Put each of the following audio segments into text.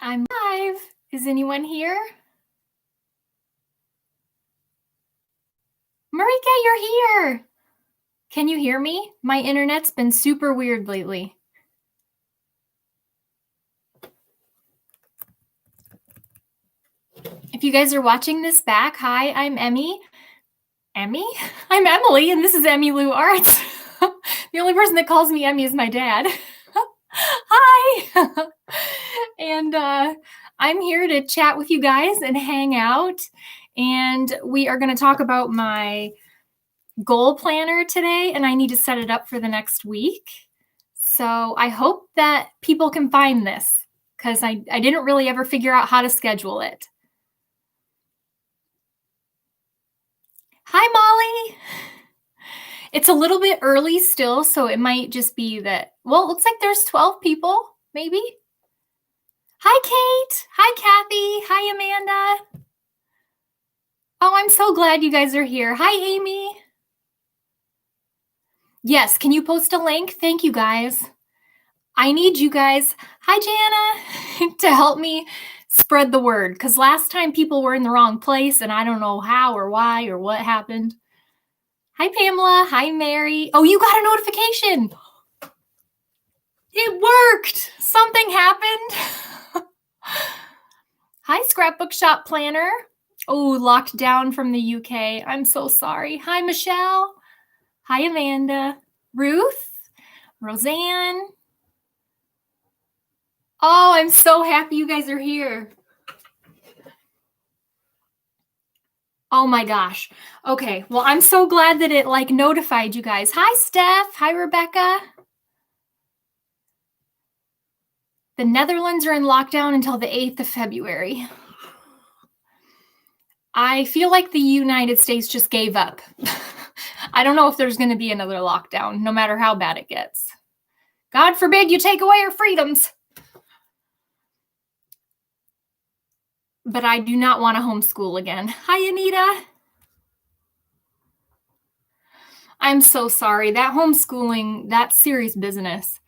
I'm live. Is anyone here? Marika, you're here. Can you hear me? My internet's been super weird lately. If you guys are watching this back, hi, I'm Emmy. Emmy? I'm Emily, and this is Emilou-Arts. The only person that calls me Emmy is my dad. Hi! And I'm here to chat with you guys and hang out. And we are going to talk about my goal planner today, and I need to set it up for the next week. So I hope that people can find this because I didn't really ever figure out how to schedule it. Hi, Molly. It's a little bit early still, so it might just be that, well, it looks like there's 12 people, maybe. Hi, Kate. Hi, Kathy. Hi, Amanda. Oh, I'm so glad you guys are here. Hi, Amy. Yes, can you post a link? Thank you, guys. I need you guys, hi, Jana, to help me spread the word because last time people were in the wrong place and I don't know how or why or what happened. Hi, Pamela. Hi, Mary. Oh, you got a notification. It worked. Something happened. Hi, Scrapbook Shop Planner. Oh, locked down from the UK. I'm so sorry. Hi, Michelle. Hi, Amanda. Ruth. Roseanne. Oh, I'm so happy you guys are here. Oh my gosh. Okay, well, I'm so glad that it notified you guys. Hi, Steph. Hi, Rebecca. The Netherlands are in lockdown until the 8th of February. I feel like the United States just gave up. I don't know if there's going to be another lockdown, no matter how bad it gets. God forbid you take away our freedoms. But I do not want to homeschool again. Hi, Anita. I'm so sorry. That homeschooling, that's serious business.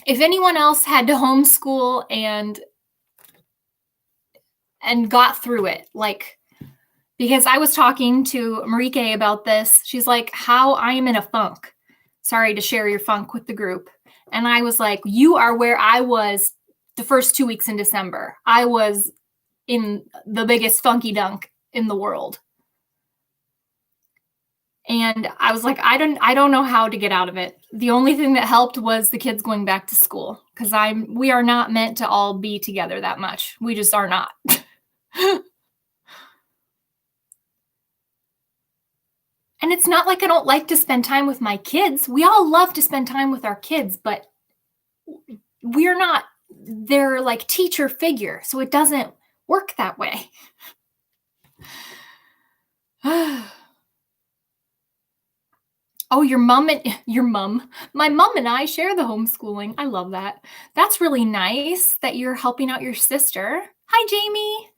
If anyone else had to homeschool and got through it, because I was talking to Marike about this. She's like, how I am in a funk. Sorry to share your funk with the group. And I was like, you are where I was the first 2 weeks in December. I was in the biggest funky dunk in the world. And I was like, I don't know how to get out of it. The only thing that helped was the kids going back to school because we are not meant to all be together that much. We just are not. And it's not like I don't like to spend time with my kids. We all love to spend time with our kids, but we're not their teacher figure. So it doesn't work that way. Oh, my mom and I share the homeschooling. I love that. That's really nice that you're helping out your sister. Hi, Jamie.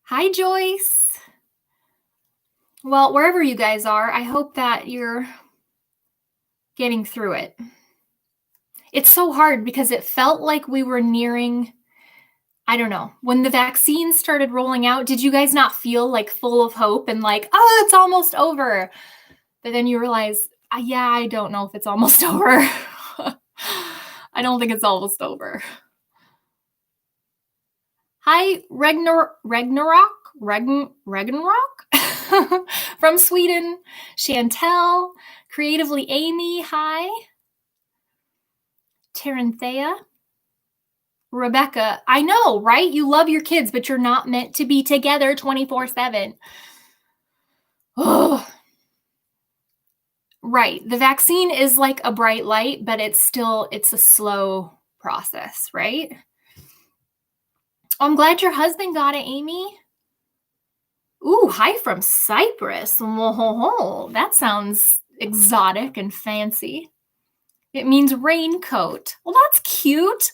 Hi, Joyce. Well, wherever you guys are, I hope that you're getting through it. It's so hard because it felt like we were nearing, I don't know, when the vaccines started rolling out, did you guys not feel full of hope and oh, it's almost over? But then you realize, yeah, I don't know if it's almost over. I don't think it's almost over. Hi, Ragnarok from Sweden. Chantel, Creatively Amy, hi. Taranthea. Rebecca, I know, right? You love your kids, but you're not meant to be together 24/7. Oh. Right. The vaccine is like a bright light, but it's a slow process, right? I'm glad your husband got it, Amy. Ooh, hi from Cyprus. Whoa, that sounds exotic and fancy. It means raincoat. Well, that's cute.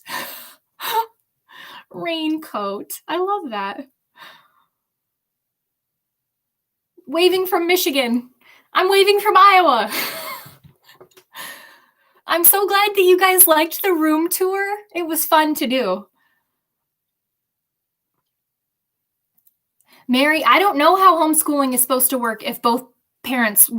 Raincoat. I love that. Waving from Michigan. I'm waving from Iowa. I'm so glad that you guys liked the room tour. It was fun to do. Mary, I don't know how homeschooling is supposed to work if both parents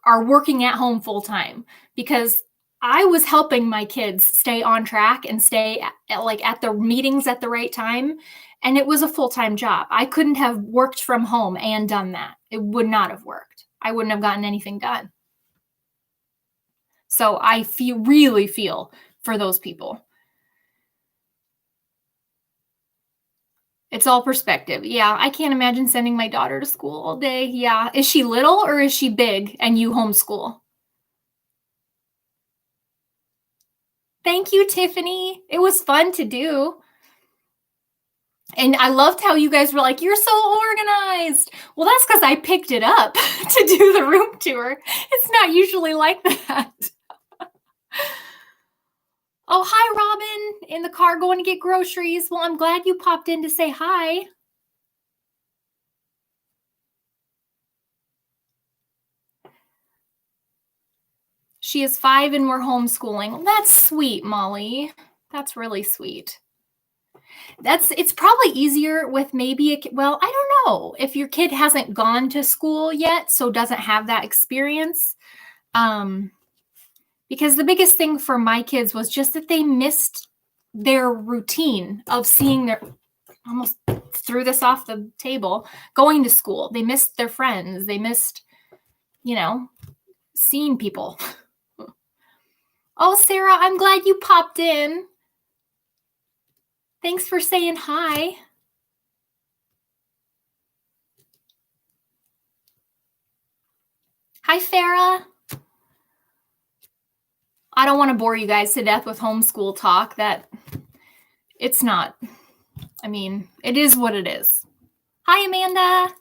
are working at home full time, because I was helping my kids stay on track and stay at the meetings at the right time, and it was a full-time job. I couldn't have worked from home and done that. It would not have worked. I wouldn't have gotten anything done. So I really feel for those people. It's all perspective. Yeah, I can't imagine sending my daughter to school all day. Yeah. Is she little or is she big and you homeschool? Thank you, Tiffany. It was fun to do. And I loved how you guys were like, you're so organized. Well, that's because I picked it up to do the room tour. It's not usually like that. Oh, hi, Robin. In the car going to get groceries. Well, I'm glad you popped in to say hi. She is 5 and we're homeschooling. Well, that's sweet, Molly. That's really sweet. It's probably easier with maybe well, I don't know if your kid hasn't gone to school yet, so doesn't have that experience. Because the biggest thing for my kids was just that they missed their routine of seeing almost threw this off the table, going to school. They missed their friends. They missed, seeing people. Oh, Sarah, I'm glad you popped in. Thanks for saying hi. Hi, Farah. I don't want to bore you guys to death with homeschool talk. It's not. I mean, it is what it is. Hi, Amanda.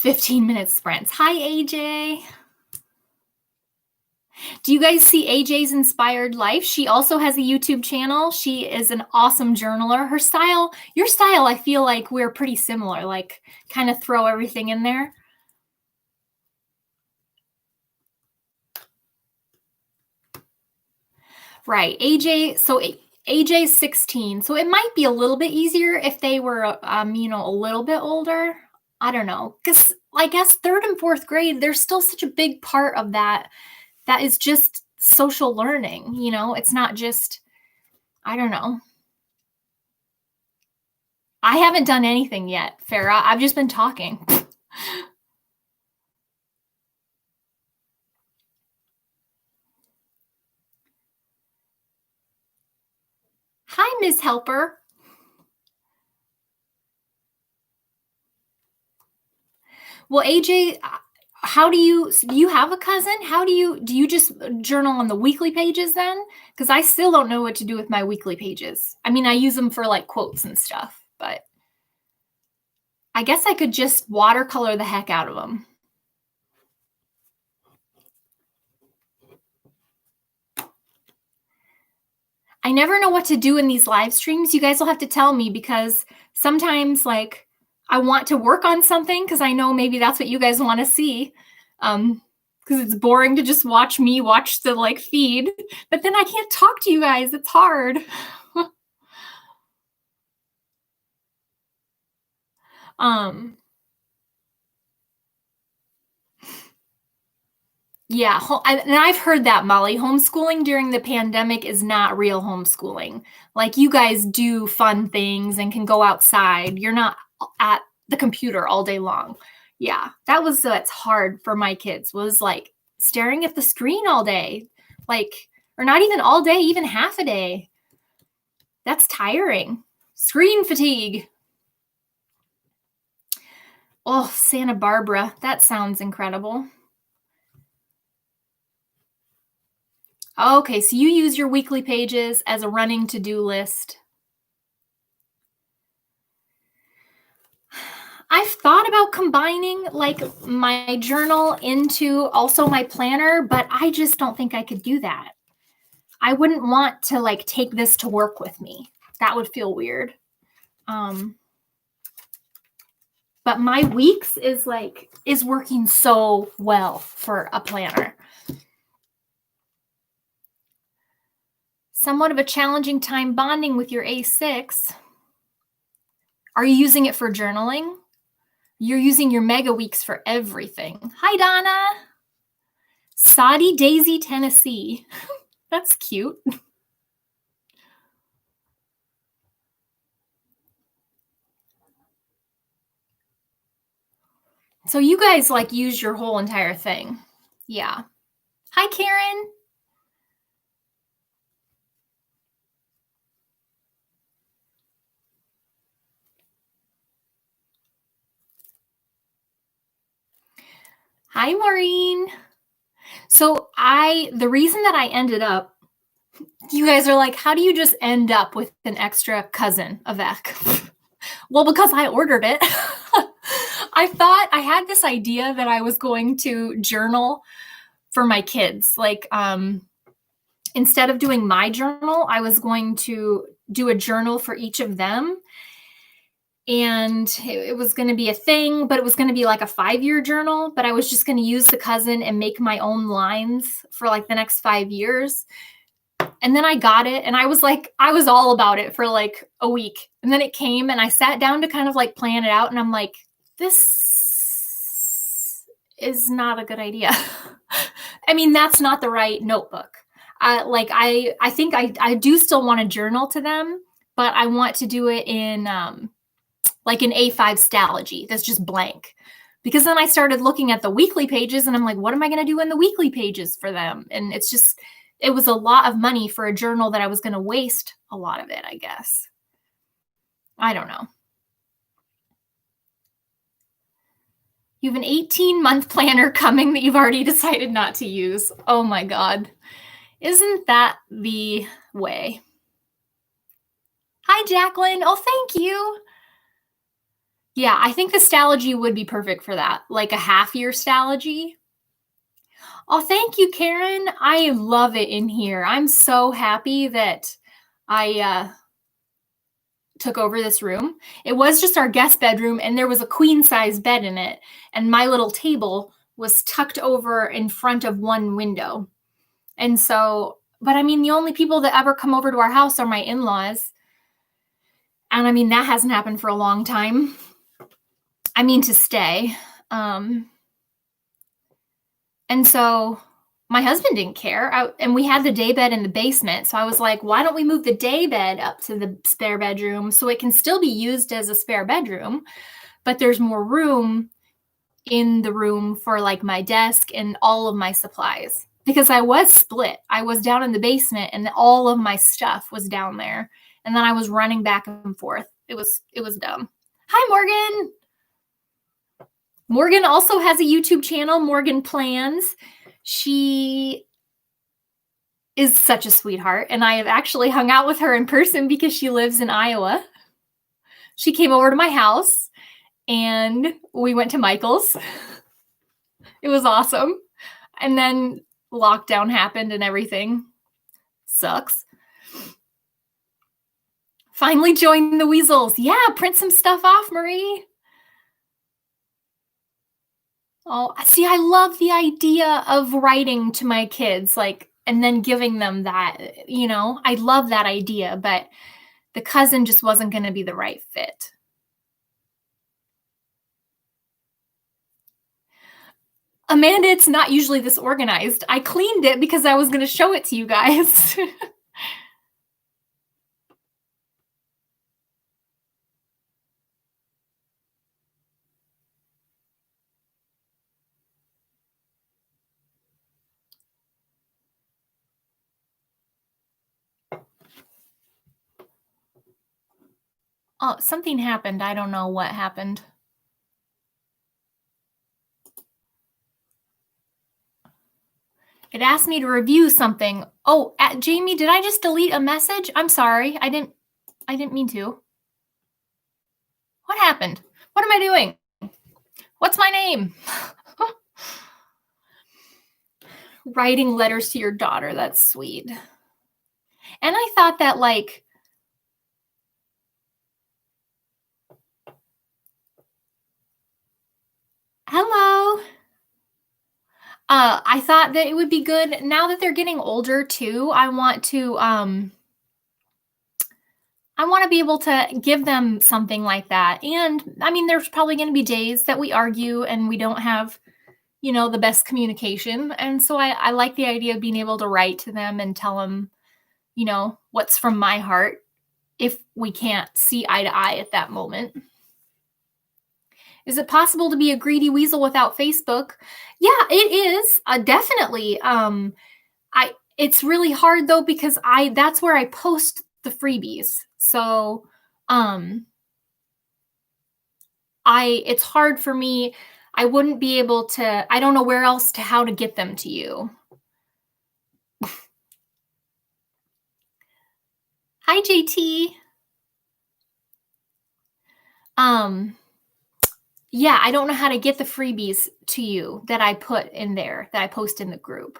"15-minute sprints." Hi, AJ. Do you guys see AJ's Inspired Life? She also has a YouTube channel. She is an awesome journaler. Your style, I feel like we're pretty similar, like kind of throw everything in there. Right. AJ's 16. So it might be a little bit easier if they were, a little bit older. I don't know. Because I guess 3rd and 4th grade, there's still such a big part of that is just social learning. It's not just, I don't know. I haven't done anything yet, Farah. I've just been talking. Hi, Ms. Helper. Well, AJ, do you have a cousin? Do you just journal on the weekly pages then? Because I still don't know what to do with my weekly pages. I mean, I use them for like quotes and stuff, but I guess I could just watercolor the heck out of them. I never know what to do in these live streams. You guys will have to tell me, because sometimes like I want to work on something because I know maybe that's what you guys want to see. Because it's boring to just watch me watch the like feed, but then I can't talk to you guys. It's hard. Yeah, and I've heard that, Molly. Homeschooling during the pandemic is not real homeschooling. Like, you guys do fun things and can go outside. You're not at the computer all day long. Yeah, that's hard for my kids, was like staring at the screen all day, like, or not even all day, even half a day. That's tiring. Screen fatigue. Oh, Santa Barbara. That sounds incredible. Okay, so you use your weekly pages as a running to-do list. I've thought about combining like my journal into also my planner, but I just don't think I could do that. I wouldn't want to like take this to work with me. That would feel weird. But my weeks is working so well for a planner. Somewhat of a challenging time bonding with your A6. Are you using it for journaling? You're using your Mega Weeks for everything. Hi, Donna. Soddy Daisy, Tennessee. That's cute. So you guys use your whole entire thing. Yeah. Hi, Karen. Hi, Maureen. So the reason that I ended up, you guys are like, how do you just end up with an extra cousin, Avec? Well, because I ordered it. I thought I had this idea that I was going to journal for my kids. Instead of doing my journal, I was going to do a journal for each of them. And it was going to be a thing, but it was going to be like a 5-year journal. But I was just going to use the cousin and make my own lines for the next 5 years. And then I got it and I was all about it for a week. And then it came and I sat down to kind of plan it out. And I'm like, this is not a good idea. I mean, that's not the right notebook. I think I do still want to journal to them, but I want to do it in an A5 Stalogy that's just blank. Because then I started looking at the weekly pages and I'm like, what am I going to do in the weekly pages for them? And it was a lot of money for a journal that I was going to waste a lot of it, I guess. I don't know. You have an 18-month planner coming that you've already decided not to use. Oh my God. Isn't that the way? Hi, Jacqueline. Oh, thank you. Yeah, I think the Stalogy would be perfect for that, like a half-year Stalogy. Oh, thank you, Karen. I love it in here. I'm so happy that I took over this room. It was just our guest bedroom, and there was a queen-size bed in it, and my little table was tucked over in front of one window. And so, but I mean, the only people that ever come over to our house are my in-laws. And I mean, that hasn't happened for a long time. I mean, to stay. And so my husband didn't care. And we had the day bed in the basement. So I was like, why don't we move the day bed up to the spare bedroom so it can still be used as a spare bedroom, but there's more room in the room for my desk and all of my supplies. Because I was split. I was down in the basement and all of my stuff was down there. And then I was running back and forth. It was dumb. Hi, Morgan. Morgan also has a YouTube channel, Morgan Plans. She is such a sweetheart. And I have actually hung out with her in person because she lives in Iowa. She came over to my house and we went to Michael's. It was awesome. And then lockdown happened and everything. Sucks. Finally joined the Weasels. Yeah, print some stuff off, Marie. Oh, see, I love the idea of writing to my kids, and then giving them that, I love that idea, but the cousin just wasn't going to be the right fit. Amanda, it's not usually this organized. I cleaned it because I was going to show it to you guys. Oh, something happened. I don't know what happened. It asked me to review something. Oh, Jamie, did I just delete a message? I'm sorry. I didn't mean to. What happened? What am I doing? What's my name? Writing letters to your daughter. That's sweet. And I thought that Hello. I thought that it would be good now that they're getting older too. I want to be able to give them something like that. And I mean, there's probably going to be days that we argue and we don't have, the best communication. And so I like the idea of being able to write to them and tell them, what's from my heart if we can't see eye to eye at that moment. Is it possible to be a greedy weasel without Facebook? Yeah, it is. Definitely. It's really hard though because that's where I post the freebies. So, it's hard for me. I wouldn't be able to. I don't know where else to how to get them to you. Hi, JT. Yeah, I don't know how to get the freebies to you that I put in there, that I post in the group.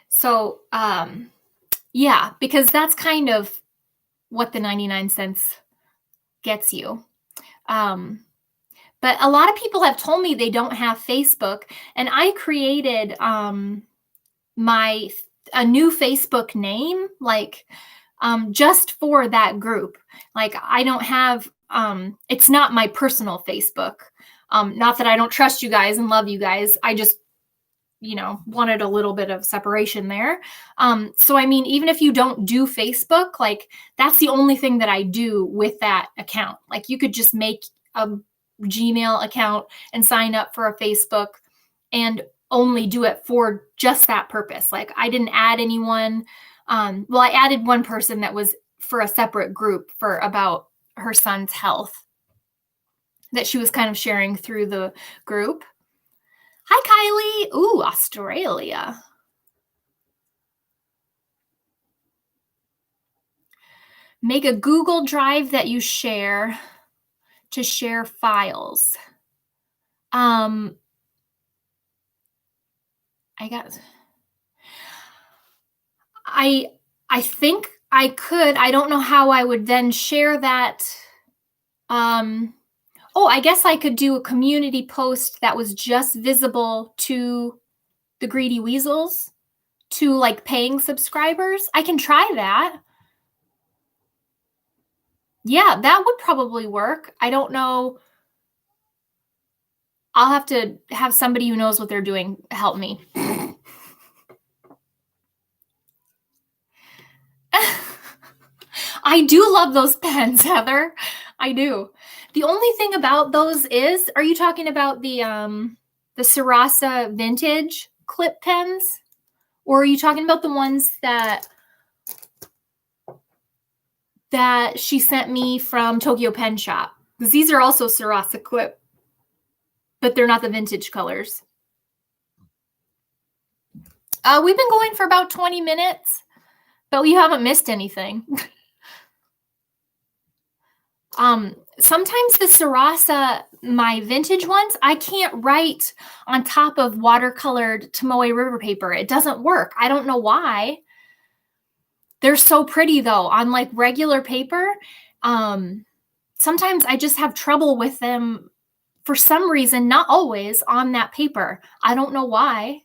So, yeah, because that's kind of what the 99 cents gets you. But a lot of people have told me they don't have Facebook, and I created a new Facebook name, like just for that group. Like I don't have it's not my personal Facebook. Not that I don't trust you guys and love you guys. I just wanted a little bit of separation there. So I mean, even if you don't do Facebook, like that's the only thing that I do with that account. Like you could just make a Gmail account and sign up for a Facebook and only do it for just that purpose. Like I didn't add anyone. Well, I added one person that was for a separate group for about her son's health that she was kind of sharing through the group. Hi, Kylie. Ooh, Australia. Make a Google Drive that you share to share files. I think I could. I don't know how I would then share that. I guess I could do a community post that was just visible to the greedy weasels, to like paying subscribers. I can try that. Yeah, that would probably work. I don't know. I'll have to have somebody who knows what they're doing help me. I do love those pens, Heather. I do. The only thing about those is, are you talking about the Sarasa vintage clip pens? Or are you talking about the ones that she sent me from Tokyo Pen Shop? Because these are also Sarasa clip, but they're not the vintage colors. We've been going for about 20 minutes, but we haven't missed anything. Sometimes the Sarasa, my vintage ones, I can't write on top of watercolored Tomoe River paper. It doesn't work. I don't know why. They're so pretty though on like regular paper. Sometimes I just have trouble with them for some reason, not always on that paper. I don't know why.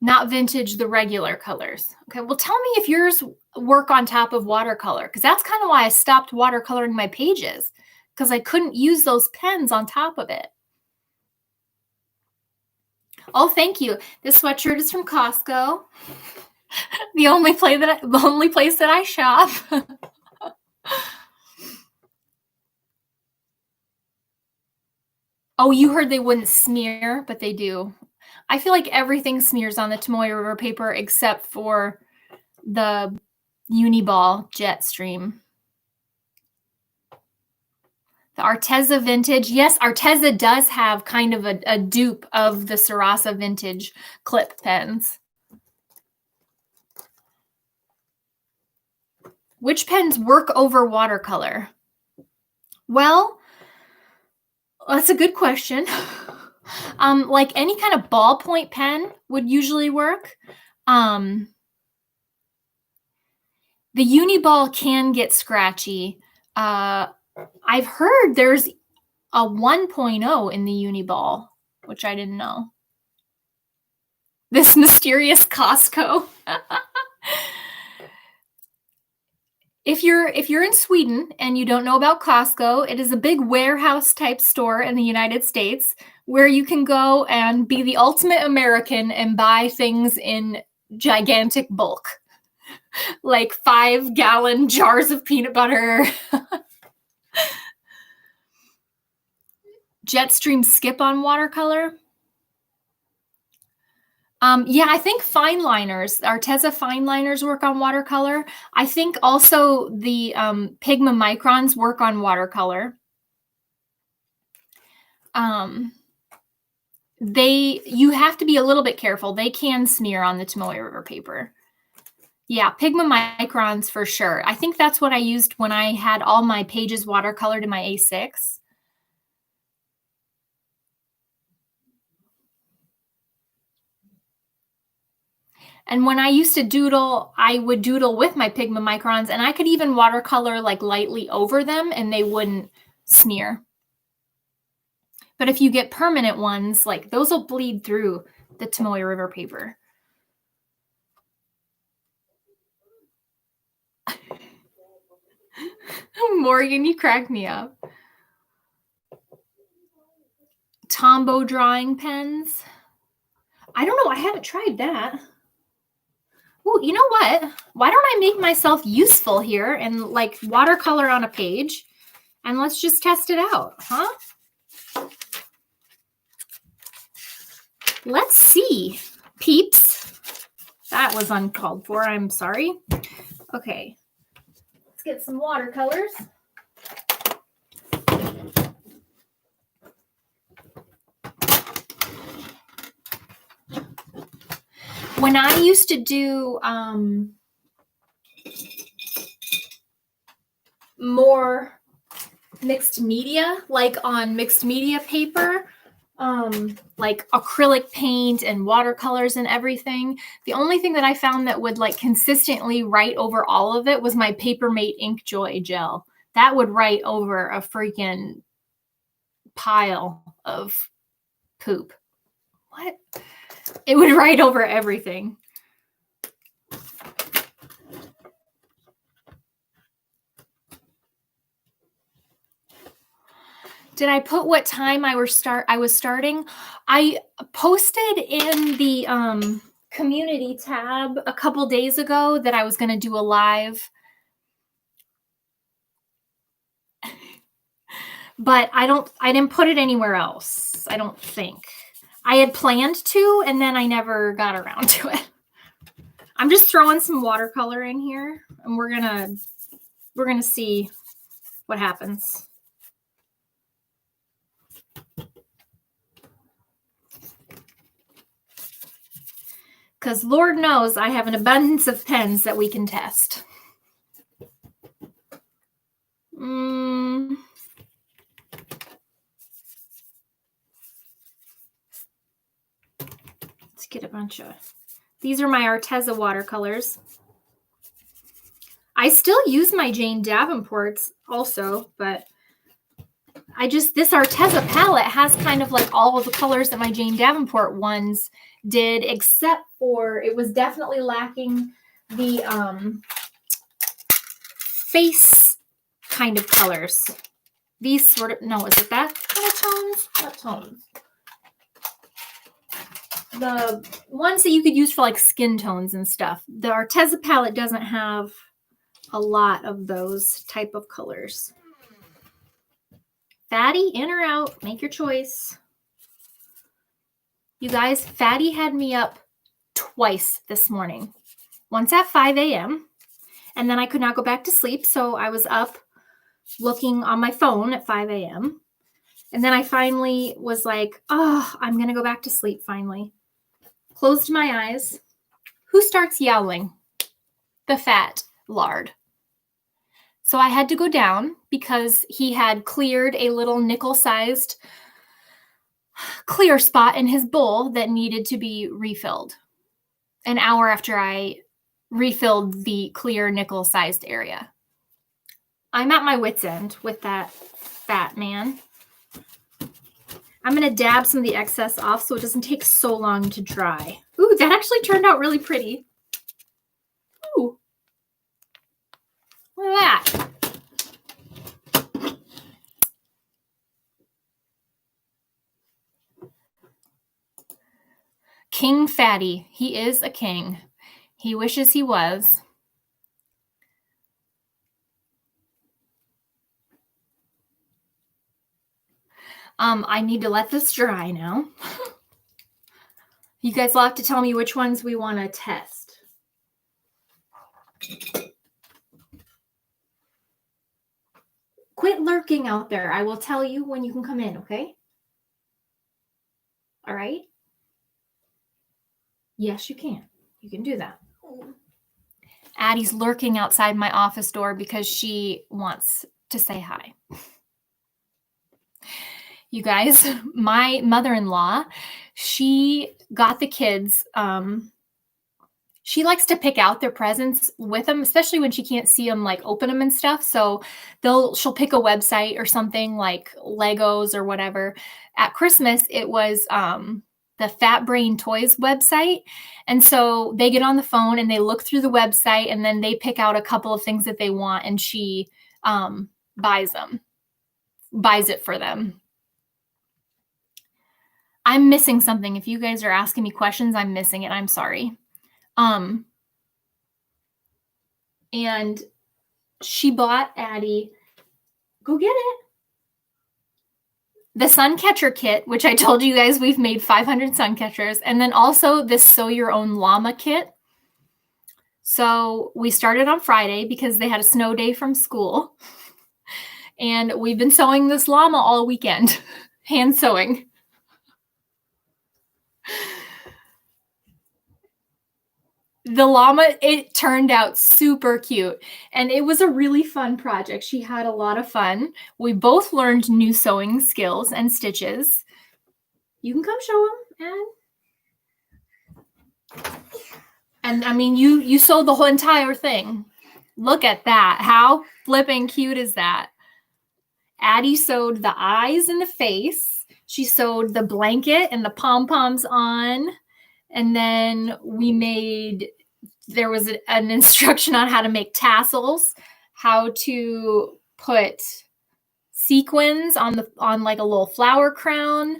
Not vintage, the regular colors. Okay, well, tell me if yours work on top of watercolor, because that's kind of why I stopped watercoloring my pages, because I couldn't use those pens on top of it. Oh, thank you. This sweatshirt is from Costco. The only place that I shop. Oh, you heard they wouldn't smear, but they do. I feel like everything smears on the Tomoe River paper except for the Uniball Jetstream. The Arteza vintage. Yes, Arteza does have kind of a dupe of the Sarasa vintage clip pens. Which pens work over watercolor? Well, that's a good question. Like any kind of ballpoint pen would usually work. The Uniball can get scratchy. I've heard there's a 1.0 in the Uniball, which I didn't know. This mysterious Costco. If you're in Sweden and you don't know about Costco, it is a big warehouse type store in the United States where you can go and be the ultimate American and buy things in gigantic bulk. Like 5-gallon jars of peanut butter. Jetstream skip on watercolor. Yeah, I think fine liners, Arteza fine liners work on watercolor. I think also the Pigma Microns work on watercolor. You have to be a little bit careful. They can smear on the Tomoe River paper. Yeah, Pigma Microns for sure. I think that's what I used when I had all my pages watercolored in my A6. And when I used to doodle, I would doodle with my Pigma Microns, and I could even watercolor like lightly over them and they wouldn't smear. But if you get permanent ones, like those will bleed through the Tomoe River paper. Morgan, you cracked me up. Tombow drawing pens. I don't know. I haven't tried that. Oh, you know what? Why don't I make myself useful here and like watercolor on a page and let's just test it out, huh? Let's see, peeps. That was uncalled for. I'm sorry. Okay. Let's get some watercolors. When I used to do more mixed media, like on mixed media paper, like acrylic paint and watercolors and everything, the only thing that I found that would like consistently write over all of it was my Papermate Ink Joy gel. That would write over a freaking pile of poop. What? It would write over everything. Did I put what time I was starting? I posted in the community tab a couple days ago that I was going to do a live. But I didn't put it anywhere else. I don't think. I had planned to, and then I never got around to it. I'm just throwing some watercolor in here, and we're gonna see what happens. Because Lord knows I have an abundance of pens that we can test. Let's get a bunch of... These are my Arteza watercolors. I still use my Jane Davenport's also, but this Arteza palette has kind of like all of the colors that my Jane Davenport ones did, except for it was definitely lacking the face kind of colors. These sort of, no, is it that kind of tones? What tones? The ones that you could use for like skin tones and stuff. The Arteza palette doesn't have a lot of those type of colors. Fatty, in or out, make your choice. You guys, Fatty had me up twice this morning. Once at 5 a.m. and then I could not go back to sleep, so I was up looking on my phone at 5 a.m. And then I finally was like, oh, I'm going to go back to sleep finally. Closed my eyes. Who starts yowling? The fat lard. So I had to go down because he had cleared a little nickel-sized clear spot in his bowl that needed to be refilled. An hour after I refilled the clear nickel-sized area. I'm at my wit's end with that fat man. I'm going to dab some of the excess off so it doesn't take so long to dry. Ooh, that actually turned out really pretty. Ooh. Look at that. King Fatty. He is a king. He wishes he was. I need to let this dry now. You guys will have to tell me which ones we want to test. Quit lurking out there. I will tell you when you can come in, okay? All right? Yes, you can. You can do that. Addie's lurking outside my office door because she wants to say hi. You guys, my mother-in-law, she got the kids, she likes to pick out their presents with them, especially when she can't see them, like open them and stuff. So she'll pick a website or something like Legos or whatever. At Christmas, it was the Fat Brain Toys website. And so they get on the phone and they look through the website and then they pick out a couple of things that they want and she buys it for them. I'm missing something. If you guys are asking me questions, I'm missing it. I'm sorry. And she bought Addie, go get it, the sun catcher kit, which I told you guys we've made 500 sun catchers, and then also this sew your own llama kit. So we started on Friday because they had a snow day from school. And we've been sewing this llama all weekend, hand sewing. The llama, it turned out super cute. And it was a really fun project. She had a lot of fun. We both learned new sewing skills and stitches. You can come show them, and I mean, you sewed the whole entire thing. Look at that. How flipping cute is that? Addie sewed the eyes and the face. She sewed the blanket and the pom-poms on. And then there was an instruction on how to make tassels, how to put sequins on like a little flower crown.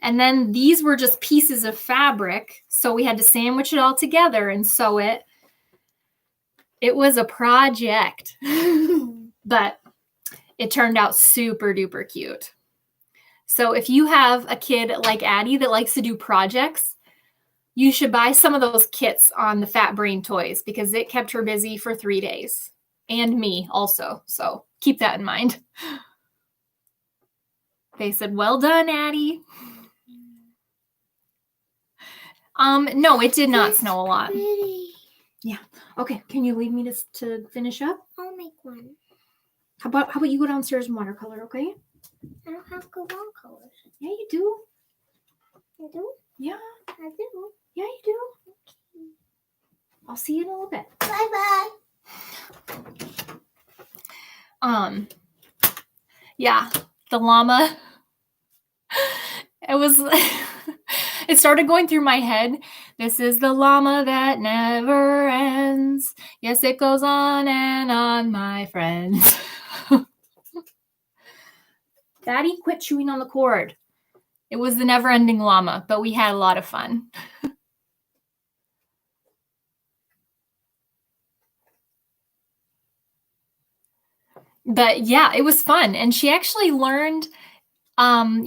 And then these were just pieces of fabric. So we had to sandwich it all together and sew it. It was a project, but it turned out super duper cute. So if you have a kid like Addie that likes to do projects, you should buy some of those kits on the Fat Brain Toys because it kept her busy for 3 days. And me also. So keep that in mind. They said, well done, Addie. No, it did not snow a lot. Pretty. Yeah. Okay. Can you leave me to finish up? I'll make one. How about you go downstairs and watercolor, okay? I don't have good watercolors. Yeah, you do. I do? Yeah. I do. Yeah, you do. I'll see you in a little bit. Bye-bye. Yeah, the llama. It started going through my head. This is the llama that never ends. Yes, it goes on and on, my friends. Daddy, quit chewing on the cord. It was the never-ending llama, but we had a lot of fun. But yeah, it was fun. And she actually learned, some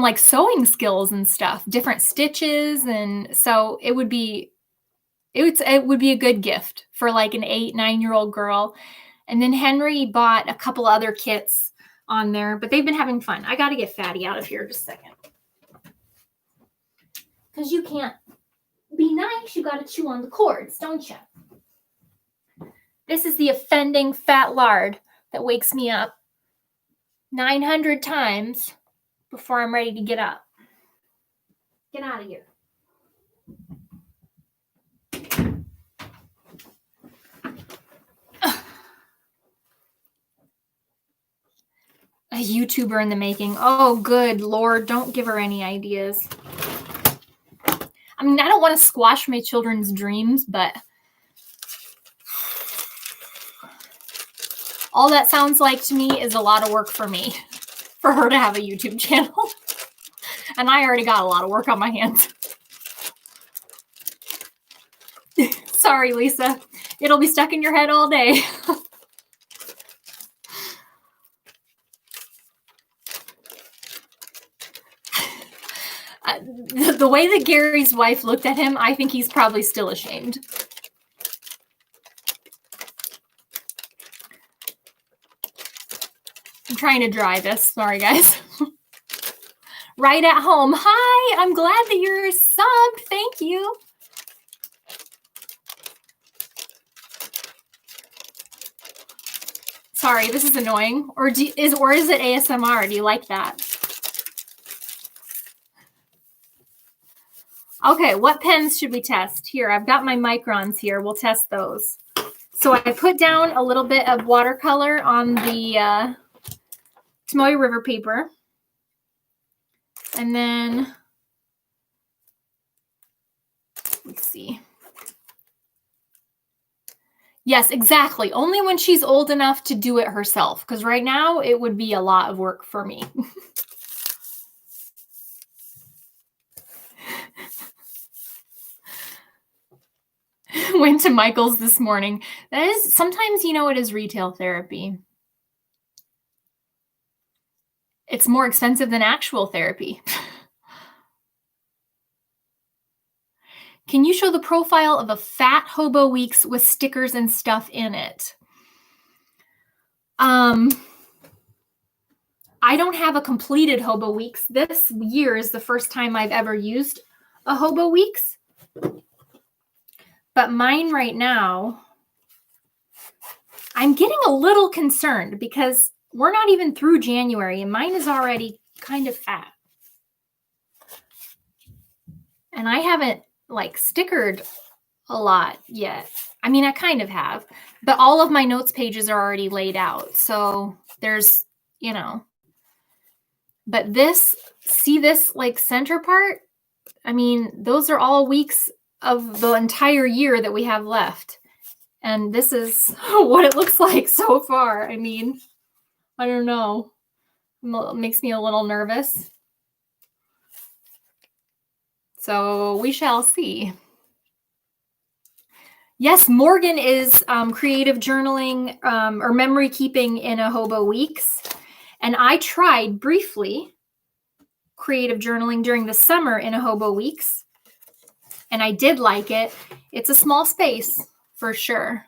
like sewing skills and stuff, different stitches. And so it would be a good gift for like an 8-9-year-old girl. And then Henry bought a couple other kits on there, but they've been having fun. I got to get Fatty out of here just a second. Because you can't be nice. You got to chew on the cords, don't you? This is the offending fat lard that wakes me up 900 times before I'm ready to get up. Get out of here. A YouTuber in the making. Oh, good Lord, don't give her any ideas. I mean, I don't want to squash my children's dreams, but all that sounds like to me is a lot of work for me, for her to have a YouTube channel. And I already got a lot of work on my hands. Sorry, Lisa. It'll be stuck in your head all day. The way that Gary's wife looked at him, I think he's probably still ashamed. I'm trying to dry this. Sorry, guys. Right at home. Hi, I'm glad that you're subbed. Thank you. Sorry, this is annoying. Or is it ASMR? Do you like that? Okay, what pens should we test? Here, I've got my microns here. We'll test those. So I put down a little bit of watercolor on the Tomoe River paper. And then, let's see. Yes, exactly. Only when she's old enough to do it herself, because right now it would be a lot of work for me. Went to Michael's this morning. That is, sometimes, you know, it is retail therapy. It's more expensive than actual therapy. Can you show the profile of a fat Hobo Weeks with stickers and stuff in it? I don't have a completed Hobo Weeks. This year is the first time I've ever used a Hobo Weeks. But mine right now, I'm getting a little concerned because we're not even through January and mine is already kind of fat. And I haven't like stickered a lot yet. I mean, I kind of have, but all of my notes pages are already laid out. So there's, you know, but this, see this like center part? I mean, those are all weeks of the entire year that we have left. And this is what it looks like so far. I mean, I don't know. It makes me a little nervous. So we shall see. Yes, Morgan is creative journaling or memory keeping in a Hobo Weeks. And I tried briefly creative journaling during the summer in a Hobo Weeks. And I did like it. It's a small space for sure.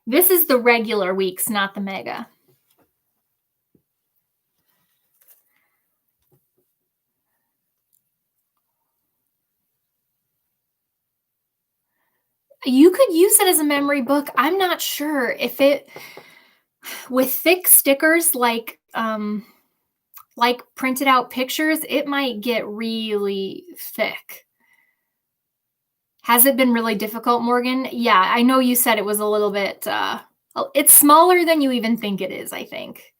This is the regular weeks, not the mega. You could use it as a memory book. I'm not sure if it, with thick stickers like printed out pictures, it might get really thick. Has it been really difficult, Morgan? Yeah, I know you said it was a little bit, it's smaller than you even think it is, I think.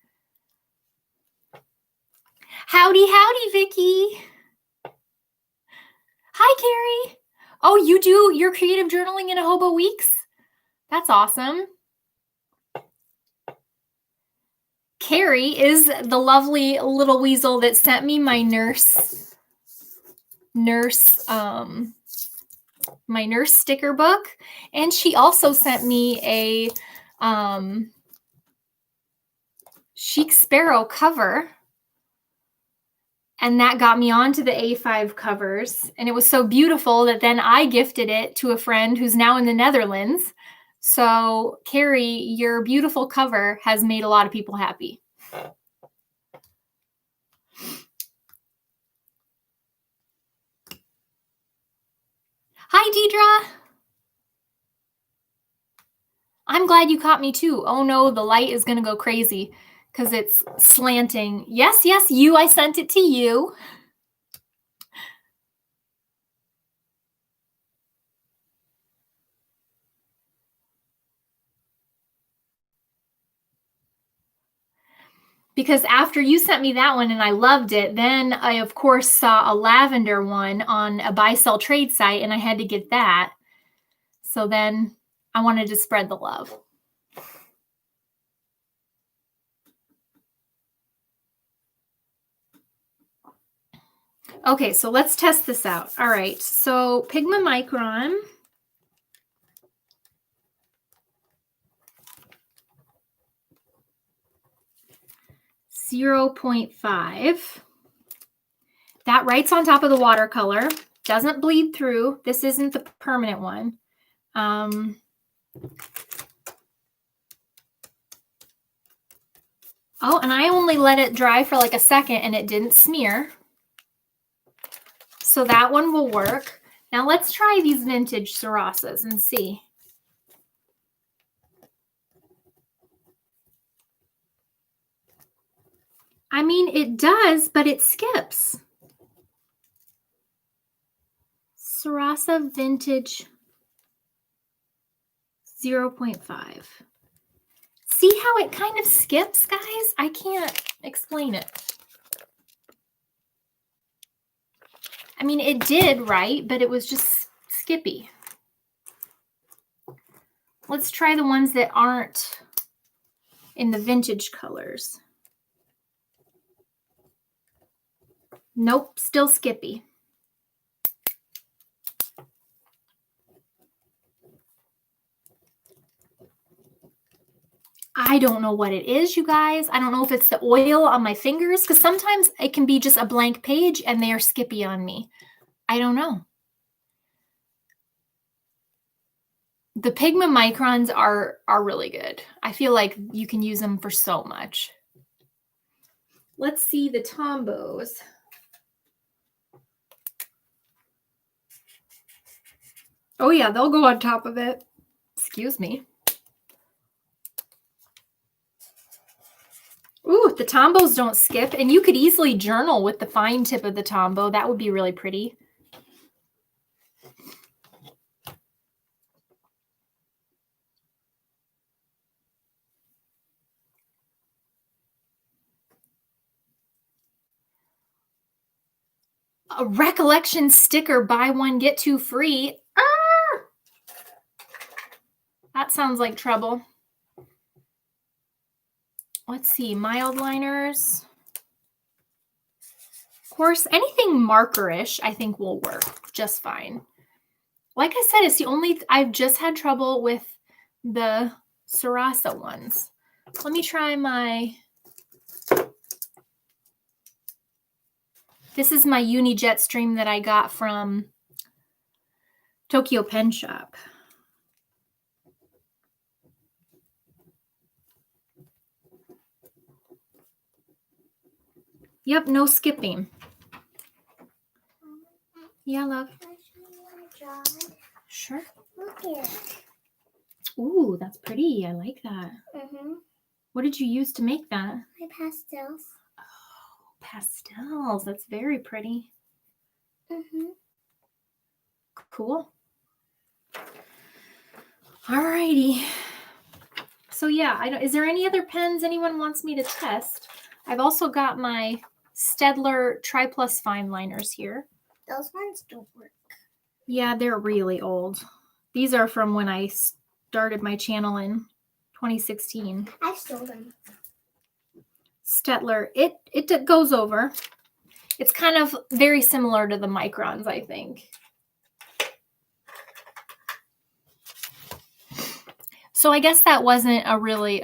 Howdy, howdy, Vicky. Hi, Carrie. Oh, you do your creative journaling in a Hobo Weeks? That's awesome. Carrie is the lovely little weasel that sent me my my nurse sticker book. And she also sent me a Chic Sparrow cover. And that got me onto the A5 covers. And it was so beautiful that then I gifted it to a friend who's now in the Netherlands. So, Carrie, your beautiful cover has made a lot of people happy. Hi, Deidre. I'm glad you caught me too. Oh no, the light is going to go crazy because it's slanting. Yes, yes, you. I sent it to you. because after you sent me that one and I loved it, then I, of course, saw a lavender one on a buy-sell trade site, and I had to get that. So then I wanted to spread the love. Okay, so let's test this out. All right, so Pigma Micron. .5. That writes on top of the watercolor. Doesn't bleed through. This isn't the permanent one. Oh, and I only let it dry for like a second and it didn't smear. So that one will work. Now let's try these vintage Sarasas and see. I mean, it does, but it skips. Sarasa Vintage 0.5. See how it kind of skips, guys? I can't explain it. I mean, it did, right? But it was just skippy. Let's try the ones that aren't in the vintage colors. Nope, still skippy. I don't know what it is, you guys. I don't know if it's the oil on my fingers, because sometimes it can be just a blank page and they are skippy on me. I don't know. The Pigma Microns are really good. I feel like you can use them for so much. Let's see the Tombos. Oh yeah, they'll go on top of it. Excuse me. Ooh, the Tombos don't skip, and you could easily journal with the fine tip of the Tombow. That would be really pretty. A recollection sticker, buy one, get two free. Ah! That sounds like trouble. Let's see, mild liners. Of course, anything markerish I think will work just fine. Like I said, it's the only, I've just had trouble with the Sarasa ones. Let me try my, this is my Uni Jetstream that I got from Tokyo Pen Shop. Yep, no skipping. Yeah, love. Sure. Look here. Ooh, that's pretty. I like that. Mm-hmm. What did you use to make that? My pastels. Oh, pastels. That's very pretty. Mm-hmm. Cool. Alrighty. So yeah, is there any other pens anyone wants me to test? I've also got my Staedtler Tri-Plus fine liners here. Those ones don't work. Yeah, they're really old. These are from when I started my channel in 2016. I stole them. Staedtler, it goes over. It's kind of very similar to the Microns, I think. So I guess that wasn't a really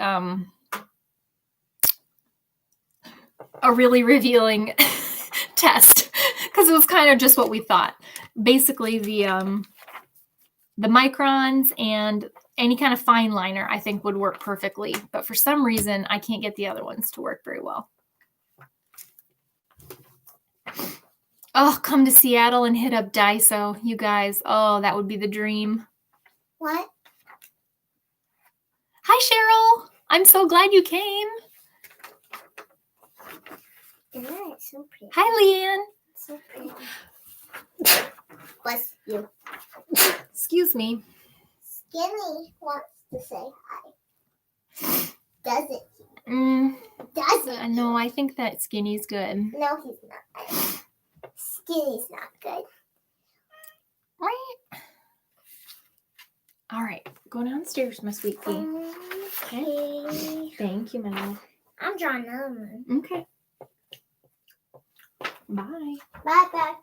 revealing test, because it was kind of just what we thought. Basically, the Microns and any kind of fine liner I think would work perfectly, but for some reason I can't get the other ones to work very well. Oh, come to Seattle and hit up Daiso, you guys. Oh, that would be the dream. What? Hi, Cheryl. I'm so glad you came. Yeah, it's so pretty. Hi, Leanne. So pretty. Bless you. Excuse me. Skinny wants to say hi. Does it? No, I think that skinny's good. No, he's not. Skinny's not good. Right. All right. Go downstairs, my sweet pea. Okay. Thank you, my love. I'm drawing another one. Okay. Bye. Bye.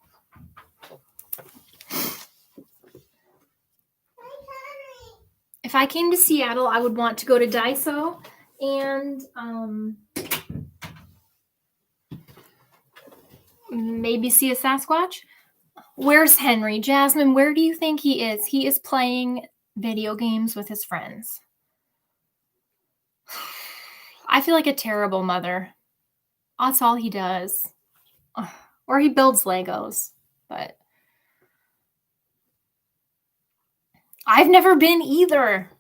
If I came to Seattle, I would want to go to Daiso and maybe see a Sasquatch. Where's Henry? Jasmine, where do you think he is? He is playing video games with his friends. I feel like a terrible mother. That's all he does. Or he builds Legos, but I've never been either.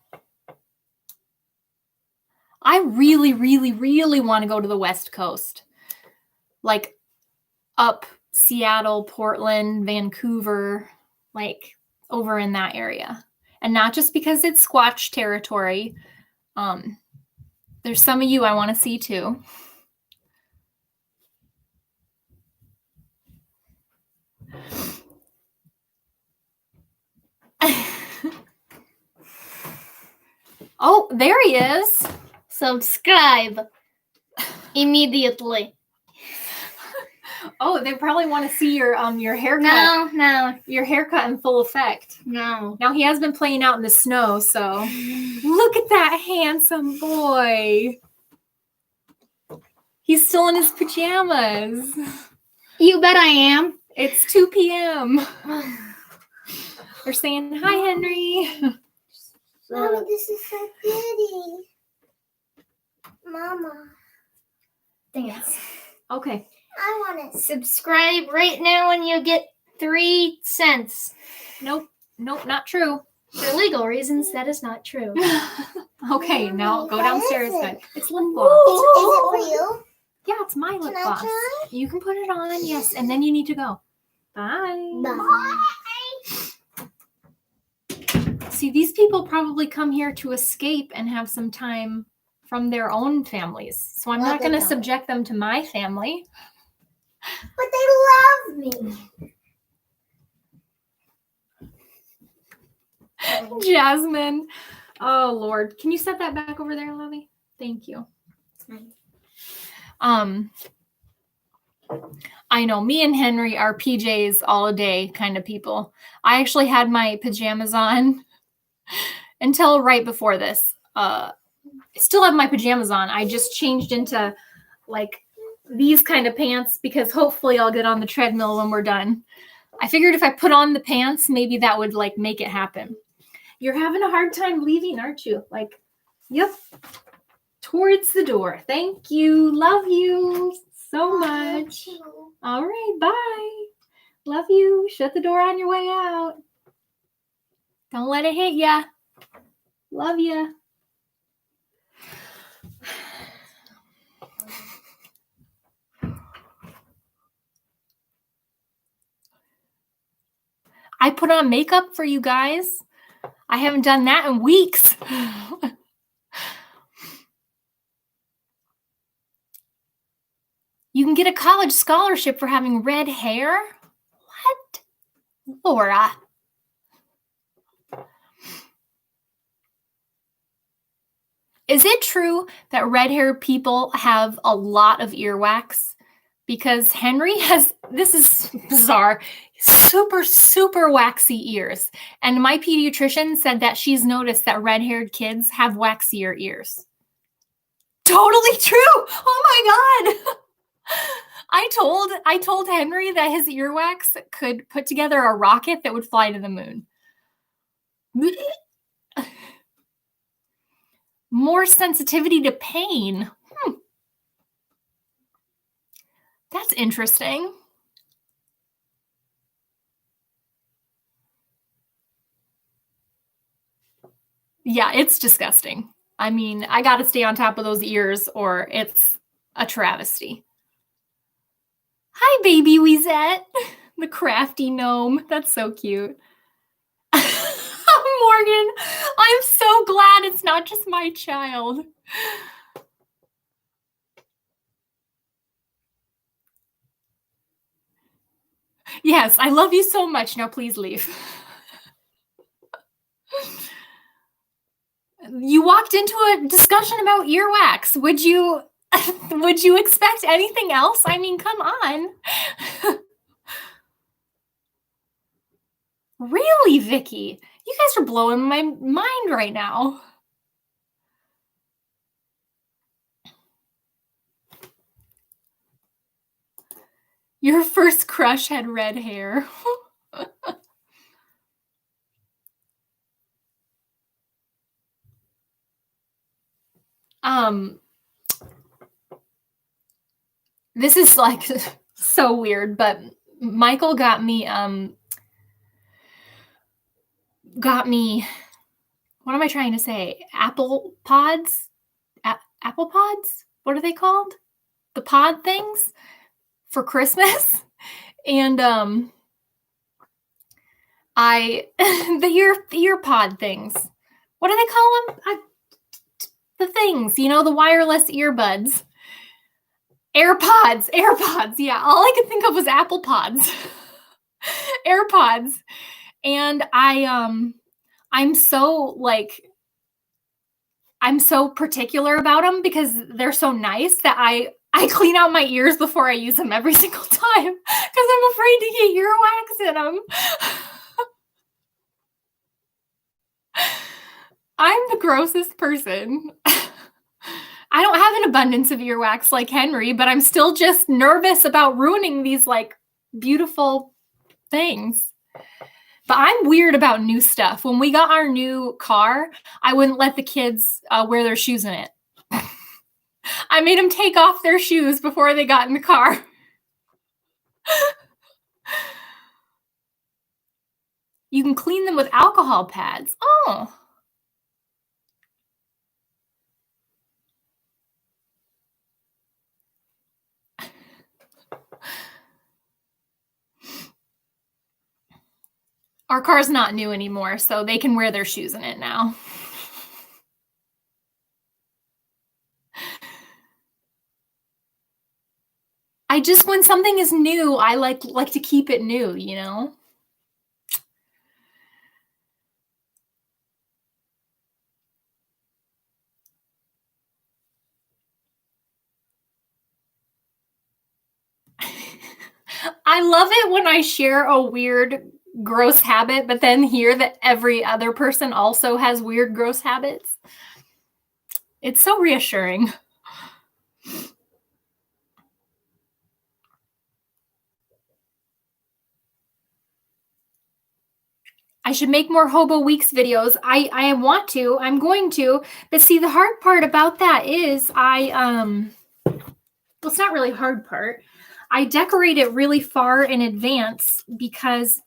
I really, really, really want to go to the West Coast. Like up Seattle, Portland, Vancouver, like over in that area. And not just because it's Squatch territory. There's some of you I want to see too. Oh, there he is. Subscribe immediately. Oh, they probably want to see your haircut. No. Your haircut in full effect. No. Now he has been playing out in the snow, so look at that handsome boy. He's still in his pajamas. You bet I am. It's 2 p.m. They're saying, hi, Henry. Mommy, this is so pretty. Mama. Thanks. Okay. I want to subscribe right now when you get 3 cents. Nope, not true. For legal reasons, that is not true. Okay, now go downstairs. Good. It's lip Is gloss. it for you? Yeah, it's my lip Can I gloss. try? You can put it on, yes, and then you need to go. Bye. Bye. See, these people probably come here to escape and have some time from their own families. So I'm Well, not they going to don't. subject them to my family. But they love me. Jasmine. Oh, Lord. Can you set that back over there, Lovey? Thank you. I know me and Henry are PJs all day kind of people. I actually had my pajamas on until right before this. I still have my pajamas on. I just changed into like these kind of pants because hopefully I'll get on the treadmill when we're done. I figured if I put on the pants, maybe that would like make it happen. You're having a hard time leaving, aren't you? Like, yep. Towards the door. Thank you. Love you so much. All right. Bye. Love you. Shut the door on your way out. Don't let it hit ya. Love ya. I put on makeup for you guys. I haven't done that in weeks. You can get a college scholarship for having red hair? What? Laura. Is it true that red-haired people have a lot of earwax? Because Henry has, this is bizarre, super, super waxy ears. And my pediatrician said that she's noticed that red-haired kids have waxier ears. Totally true. Oh my God. I told Henry that his earwax could put together a rocket that would fly to the moon. More sensitivity to pain. That's interesting. Yeah, it's disgusting. I mean, I got to stay on top of those ears or it's a travesty. Hi, baby Weezette, the crafty gnome. That's so cute. Morgan, I'm so glad it's not just my child. Yes, I love you so much. Now please leave. You walked into a discussion about earwax. Would you would you expect anything else? I mean, come on. Really, Vicky? You guys are blowing my mind right now. Your first crush had red hair. This is like so weird, but Michael got me what am I trying to say? Apple pods? Apple pods? What are they called? The pod things for Christmas. And the ear pod things. What do they call them? The things, you know, the wireless earbuds. AirPods. Yeah, all I could think of was Apple Pods. AirPods. And I'm so particular about them because they're so nice that I clean out my ears before I use them every single time because I'm afraid to get earwax in them. I'm the grossest person. I don't have an abundance of earwax like Henry, but I'm still just nervous about ruining these like beautiful things. But I'm weird about new stuff. When we got our new car, I wouldn't let the kids wear their shoes in it. I made them take off their shoes before they got in the car. You can clean them with alcohol pads. Oh. Our car's not new anymore, so they can wear their shoes in it now. When something is new, I like to keep it new, you know? I love it when I share a weird, gross habit, but then hear that every other person also has weird, gross habits. It's so reassuring. I should make more Hobo Weeks videos. I want to. I'm going to. But see, the hard part about that is well, it's not really hard part. I decorate it really far in advance because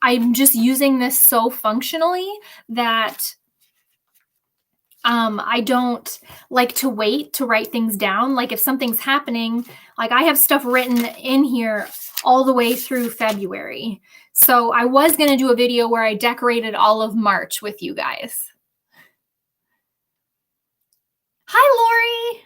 I'm just using this so functionally that I don't like to wait to write things down. Like if something's happening, like I have stuff written in here all the way through February. So I was going to do a video where I decorated all of March with you guys. Hi, Lori.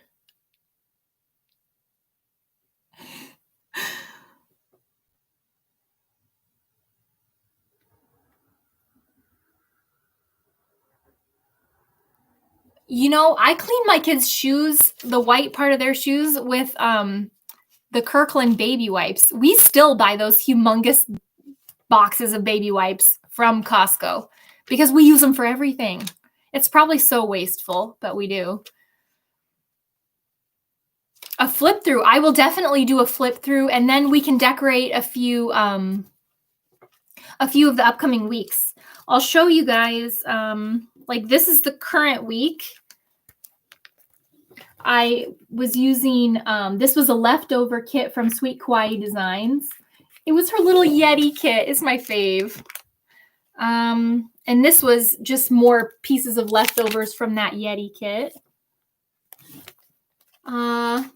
You know, I clean my kids' shoes, the white part of their shoes, with the Kirkland baby wipes. We still buy those humongous boxes of baby wipes from Costco because we use them for everything. It's probably so wasteful, but we do. A flip through. I will definitely do a flip through, and then we can decorate a few of the upcoming weeks. I'll show you guys. Like this is the current week. I was using, this was a leftover kit from Sweet Kawaii Designs. It was her little Yeti kit. It's my fave. And this was just more pieces of leftovers from that Yeti kit. And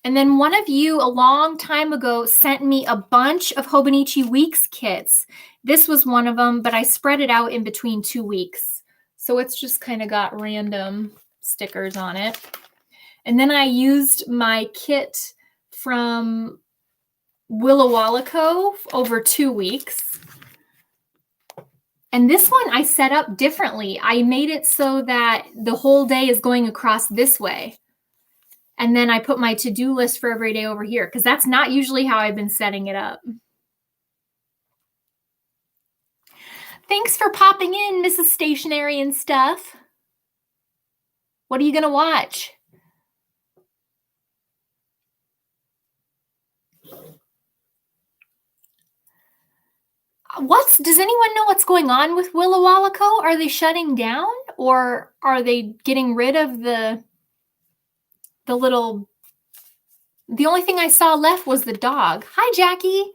then one of you a long time ago sent me a bunch of Hobonichi Weeks kits. This was one of them, but I spread it out in between 2 weeks. So it's just kind of got random stickers on it. And then I used my kit from Willow-Wallaco over 2 weeks. And this one I set up differently. I made it so that the whole day is going across this way. And then I put my to-do list for every day over here, because that's not usually how I've been setting it up. Thanks for popping in, Mrs. Stationery and stuff. What are you going to watch? Does anyone know what's going on with Willow-Wallaco? Are they shutting down, or are they getting rid of the little... The only thing I saw left was the dog. Hi, Jackie.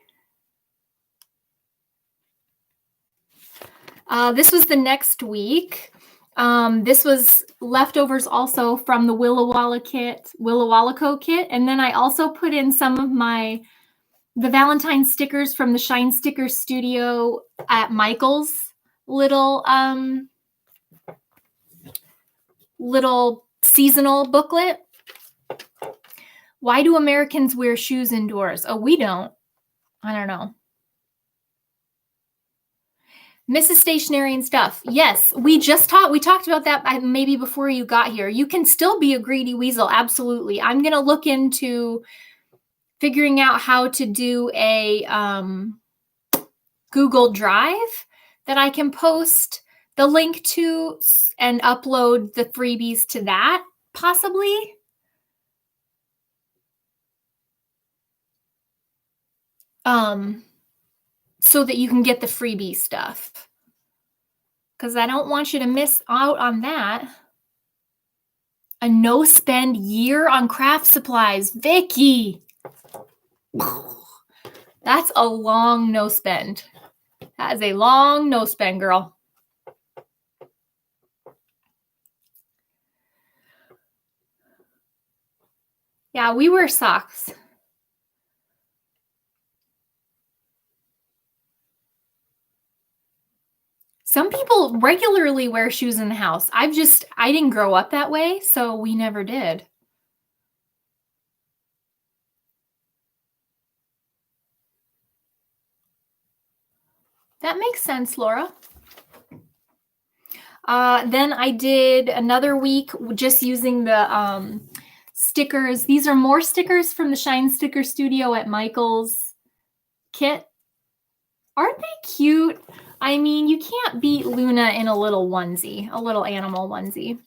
This was the next week. This was leftovers also from the Willow-Wallaco kit. And then I also put in some of the Valentine stickers from the Shine Sticker Studio at Michael's little seasonal booklet. Why do Americans wear shoes indoors? Oh, we don't. I don't know. Mrs. Stationery and stuff. Yes, we talked about that maybe before you got here. You can still be a greedy weasel. Absolutely. I'm going to look into figuring out how to do a Google Drive that I can post the link to and upload the freebies to that, possibly. So that you can get the freebie stuff. Because I don't want you to miss out on that. A no-spend year on craft supplies. Vicky! That's a long no-spend. That is a long no-spend, girl. Yeah, we wear socks. Some people regularly wear shoes in the house. I didn't grow up that way, so we never did. That makes sense, Laura. Then I did another week just using the stickers. These are more stickers from the Shine Sticker Studio at Michael's kit. Aren't they cute? I mean, you can't beat Luna in a little onesie, a little animal onesie.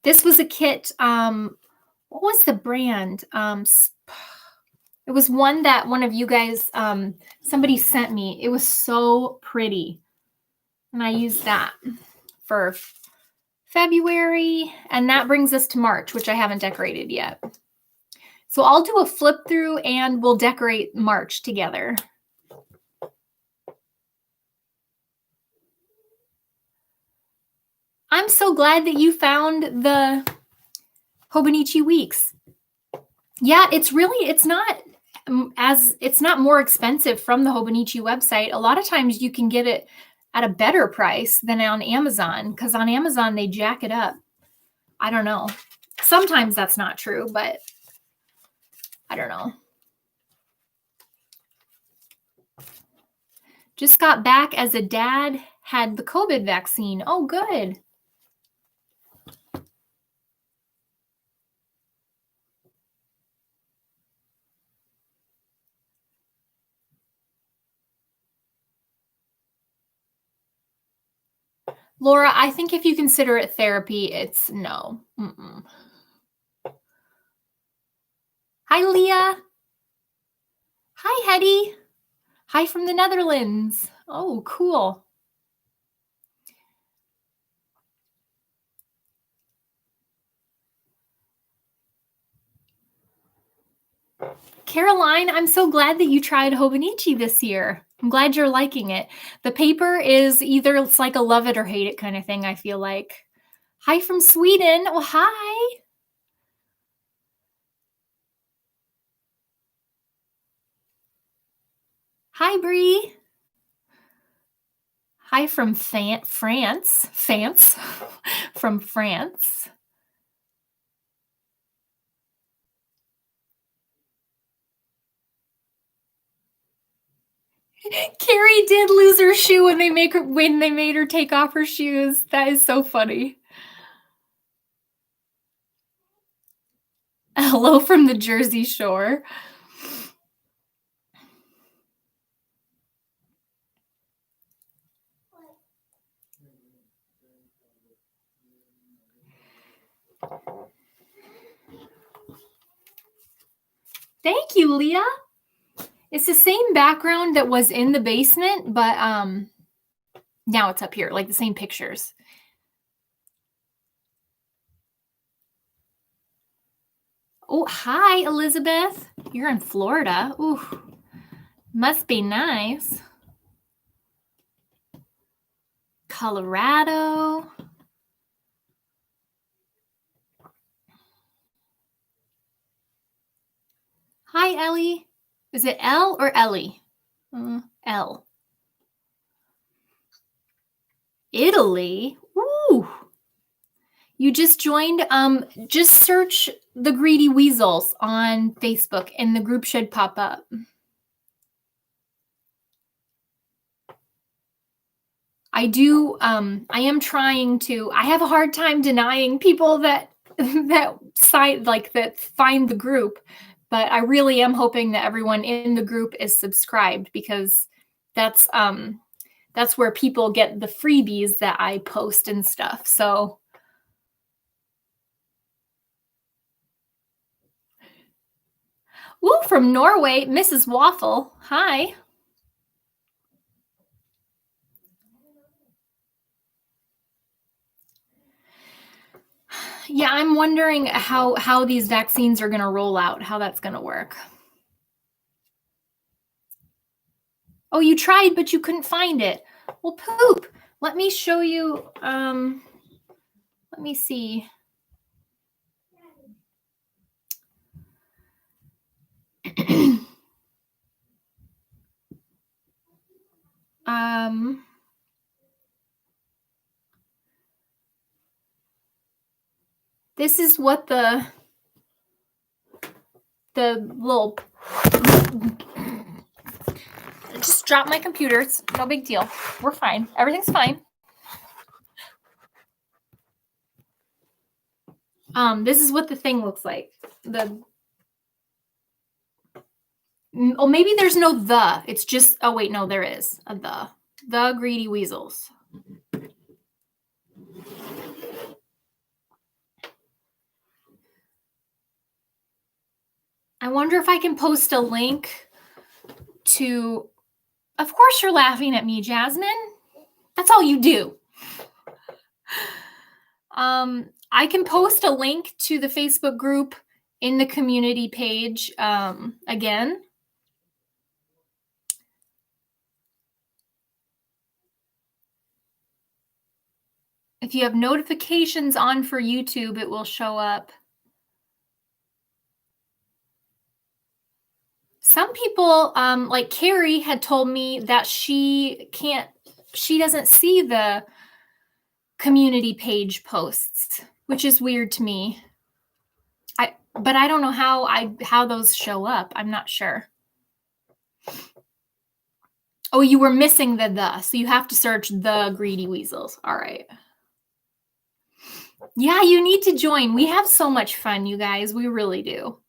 This was a kit. What was the brand? It was one that one of you guys, somebody sent me. It was so pretty. And I used that for February. And that brings us to March, which I haven't decorated yet. So I'll do a flip through and we'll decorate March together. I'm so glad that you found the Hobonichi Weeks. Yeah, it's not more expensive from the Hobonichi website. A lot of times you can get it at a better price than on Amazon, because on Amazon they jack it up. I don't know. Sometimes that's not true, but I don't know. Just got back as a dad had the COVID vaccine. Oh, good. Laura, I think if you consider it therapy, it's no. Mm-mm. Hi, Leah. Hi, Hetty. Hi from the Netherlands. Oh, cool. Caroline, I'm so glad that you tried Hobonichi this year. I'm glad you're liking it. The paper is it's like a love it or hate it kind of thing, I feel like. Hi from Sweden. Oh, hi. Hi, Bree. Hi from France. From France. Carrie did lose her shoe when they made her take off her shoes. That is so funny. Hello from the Jersey Shore. Thank you, Leah. It's the same background that was in the basement, but now it's up here, like the same pictures. Oh, hi, Elizabeth. You're in Florida. Ooh, must be nice. Colorado. Hi, Ellie. Is it L or Ellie? L. Italy? Ooh. You just joined. Just search the Greedy Weasels on Facebook and the group should pop up. I am trying to, I have a hard time denying people that find the group, but I really am hoping that everyone in the group is subscribed, because that's where people get the freebies that I post and stuff. So ooh, from Norway, Mrs. Waffle. Hi. Yeah, I'm wondering how these vaccines are going to roll out, how that's going to work. Oh, you tried, but you couldn't find it. Well, poop. Let me show you. Let me see. This is what the little, just drop my computer. It's no big deal. We're fine. Everything's fine. This is what the thing looks like. Oh, maybe there's no the. It's just, oh wait, no, there is a the. The Greedy Weasels. I wonder if I can post a link to, of course you're laughing at me, Jasmine. That's all you do. I can post a link to the Facebook group in the community page again. If you have notifications on for YouTube, it will show up. Some people, like Carrie, had told me that she doesn't see the community page posts, which is weird to me. But I don't know how those show up. I'm not sure. Oh, you were missing the, so you have to search the Greedy Weasels. All right. Yeah, you need to join. We have so much fun, you guys. We really do.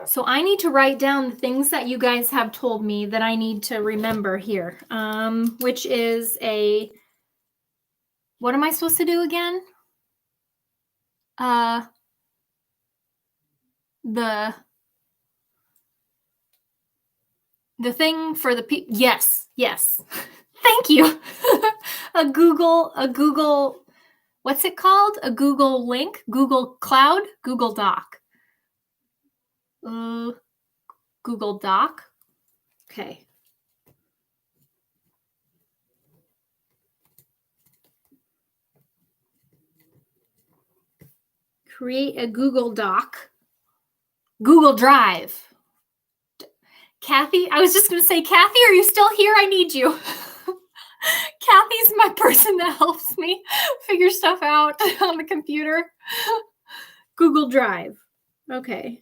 So I need to write down the things that you guys have told me that I need to remember here, which is what am I supposed to do again? The thing for the people. Yes. Thank you. a Google, what's it called? A Google link? Google Cloud? Google Doc. Google Doc. Okay. Create a Google Doc. Google Drive. Kathy, I was just going to say, Kathy, are you still here? I need you. Kathy's my person that helps me figure stuff out on the computer. Google Drive. Okay.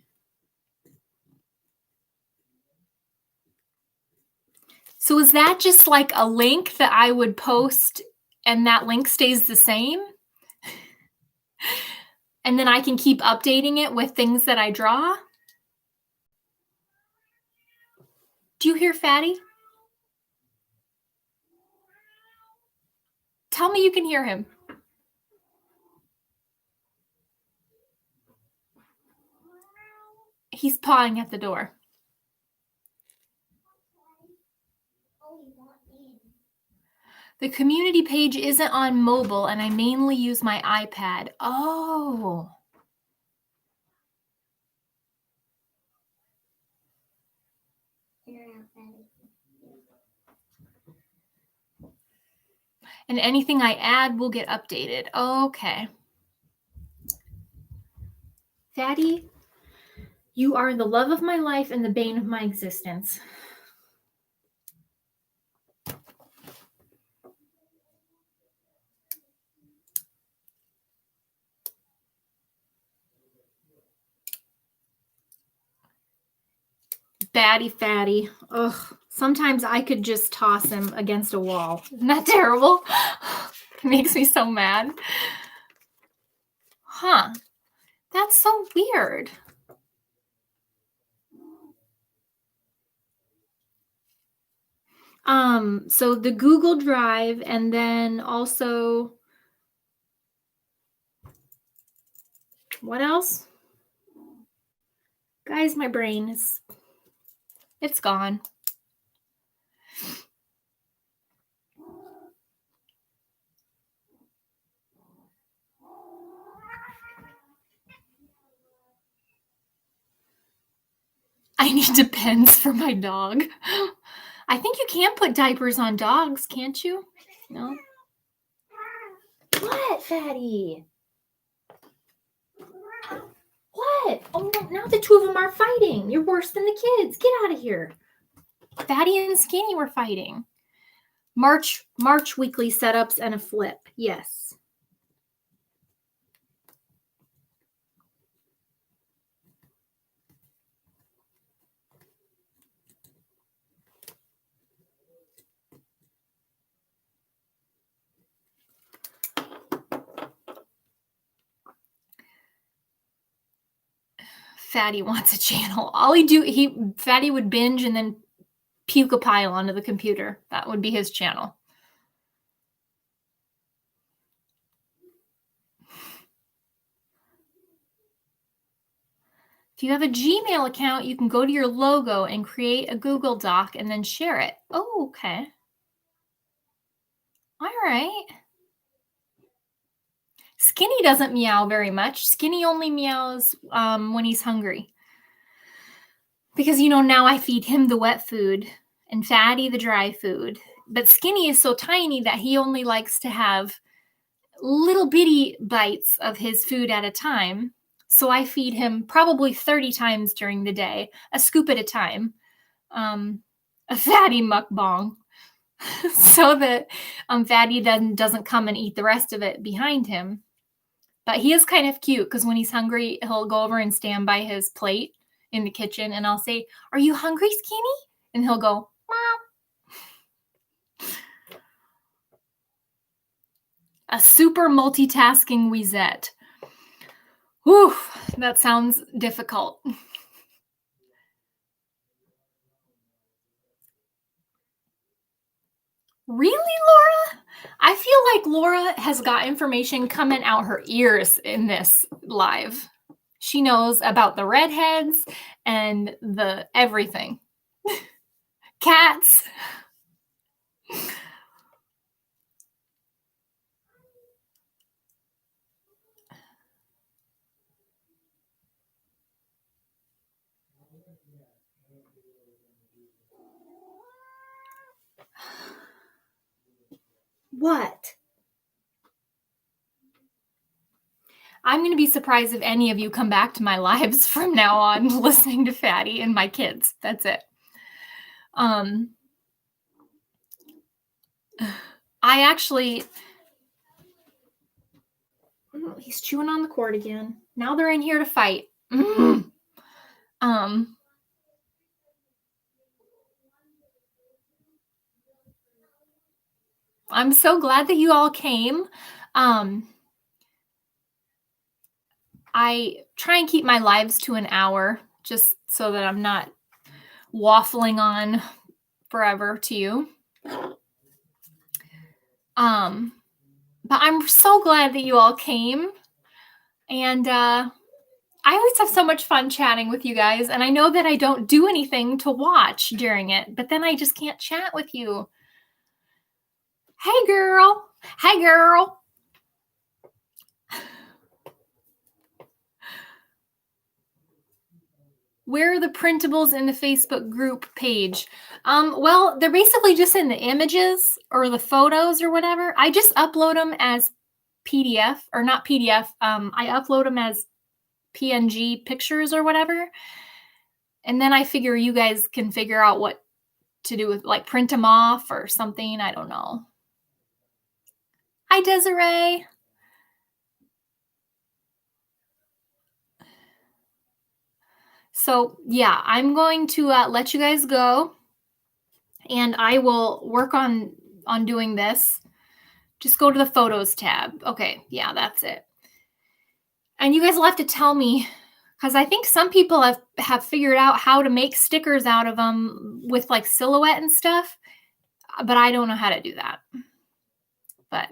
So is that just like a link that I would post and that link stays the same? And then I can keep updating it with things that I draw? Do you hear Fatty? Tell me you can hear him. He's pawing at the door. The community page isn't on mobile, and I mainly use my iPad. Oh. And anything I add will get updated. Okay. Fatty, you are the love of my life and the bane of my existence. Batty Fatty. Ugh. Sometimes I could just toss him against a wall. Isn't that terrible? It makes me so mad. Huh. That's so weird. So the Google Drive, and then also, what else? Guys, my brain it's gone. I need Depends for my dog. I think you can put diapers on dogs, can't you? No? What, Fatty? What? Oh, now the two of them are fighting. You're worse than the kids. Get out of here. Fatty and Skinny were fighting. March weekly setups and a flip. Yes. Fatty wants a channel. Fatty would binge and then puke a pile onto the computer. That would be his channel. If you have a Gmail account, you can go to your logo and create a Google Doc and then share it. Oh, okay. All right. Skinny doesn't meow very much. Skinny only meows when he's hungry. Because, now I feed him the wet food and Fatty the dry food. But Skinny is so tiny that he only likes to have little bitty bites of his food at a time. So I feed him probably 30 times during the day, a scoop at a time, a Fatty mukbang, so that Fatty doesn't come and eat the rest of it behind him. But he is kind of cute because when he's hungry, he'll go over and stand by his plate in the kitchen, and I'll say, "Are you hungry, Skinny?" And he'll go, "Meow." A super multitasking Wheezette. Whew, that sounds difficult. Really, Laura? I feel like Laura has got information coming out her ears in this live. She knows about the redheads and the everything. Cats. What? I'm going to be surprised if any of you come back to my lives from now on listening to Fatty and my kids. That's it. I actually, he's chewing on the cord again. Now they're in here to fight. I'm so glad that you all came. I try and keep my lives to an hour just so that I'm not waffling on forever to you. But I'm so glad that you all came. And I always have so much fun chatting with you guys. And I know that I don't do anything to watch during it, but then I just can't chat with you. Hey, girl. Hey, girl. Where are the printables in the Facebook group page? Well, they're basically just in the images or the photos or whatever. I just upload them as PDF, or not PDF. I upload them as PNG pictures or whatever. And then I figure you guys can figure out what to do with, like, print them off or something. I don't know. Hi, Desiree. So yeah, I'm going to let you guys go, and I will work on doing this. Just go to the photos tab. Okay, yeah, that's it. And you guys will have to tell me, because I think some people have figured out how to make stickers out of them with like silhouette and stuff, but I don't know how to do that. But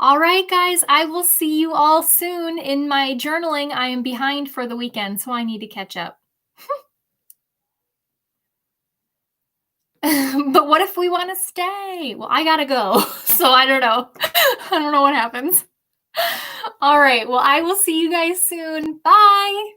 all right, guys, I will see you all soon. In my journaling, I am behind for the weekend, so I need to catch up. But what if we want to stay? Well, I gotta go, so I don't know. I don't know what happens. All right, well, I will see you guys soon. Bye.